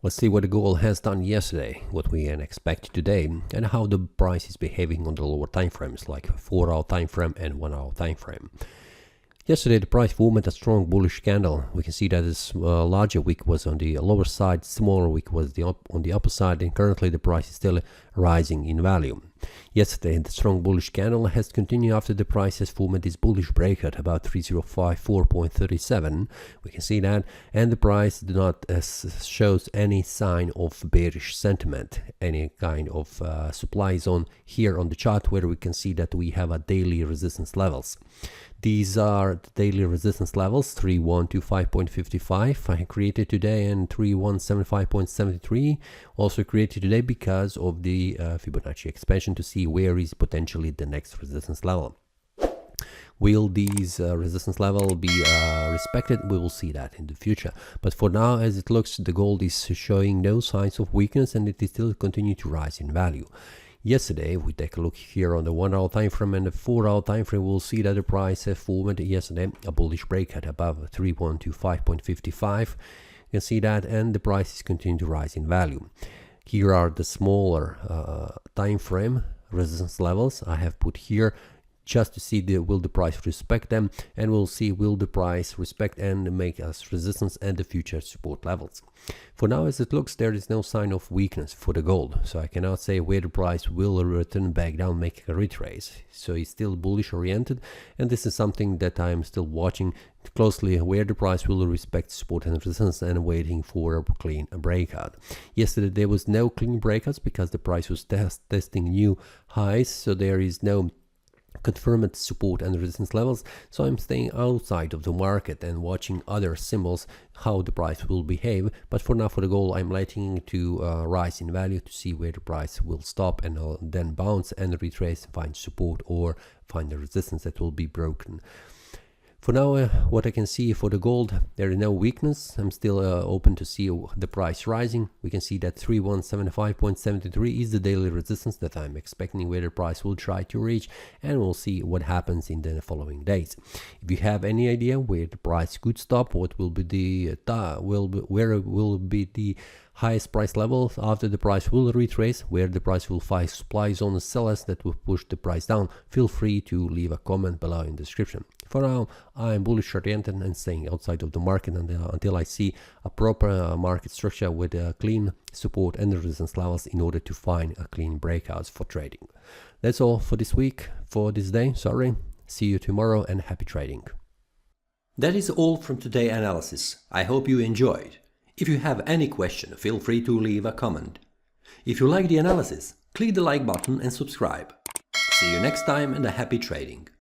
Let's see what the gold has done yesterday, what we can expect today, and how the price is behaving on the lower time frames like 4-hour time frame and 1-hour time frame. Yesterday the price formed a strong bullish candle. We can see that this larger wick was on the lower side, smaller wick was on the upper side, and currently the price is still rising in value. Yesterday the strong bullish candle has continued after the price has formed this bullish breakout about 3054.37. We can see that, and the price do not shows any sign of bearish sentiment, any kind of supply zone here on the chart, where we can see that we have a daily resistance levels. These are the daily resistance levels 3125.55 I created today, and 3175.73 also created today because of the Fibonacci expansion to see where is potentially the next resistance level. Will these resistance level be respected? We will see that in the future. But for now, as it looks, the gold is showing no signs of weakness and it is still continue to rise in value. Yesterday, if we take a look here on the 1-hour time frame and the 4-hour time frame, we'll see that the price has formed yesterday a bullish breakout above 3125.55. You can see that, and the price is continuing to rise in value. Here are the smaller time frame resistance levels I have put here, just to see will the price respect them, and we'll see will the price respect and make us resistance and the future support levels. For now, as it looks, there is no sign of weakness for the gold, so I cannot say where the price will return back down, making a retrace. So it's still bullish oriented, and this is something that I'm still watching closely, where the price will respect support and resistance and waiting for a clean breakout. Yesterday there was no clean breakouts because the price was testing new highs, so there is no confirmed support and resistance levels, so I'm staying outside of the market and watching other symbols how the price will behave. But for now, for the gold, I'm letting it to rise in value to see where the price will stop and then bounce and retrace, find support or find the resistance that will be broken. For now, what I can see for the gold, there is no weakness. I'm still open to see the price rising. We can see that 3175.73 is the daily resistance that I'm expecting where the price will try to reach, and we'll see what happens in the following days. If you have any idea where the price could stop, what will be the where will be the highest price level after the price will retrace, where the price will find supply zone sellers that will push the price down, feel free to leave a comment below in the description. For now, I'm bullish oriented and staying outside of the market until I see a proper market structure with a clean support and resistance levels in order to find a clean breakouts for trading. That's all for this week, for this day, sorry. See you tomorrow and happy trading. That is all from today's analysis. I hope you enjoyed. If you have any question, feel free to leave a comment. If you like the analysis, click the like button and subscribe. See you next time and a happy trading.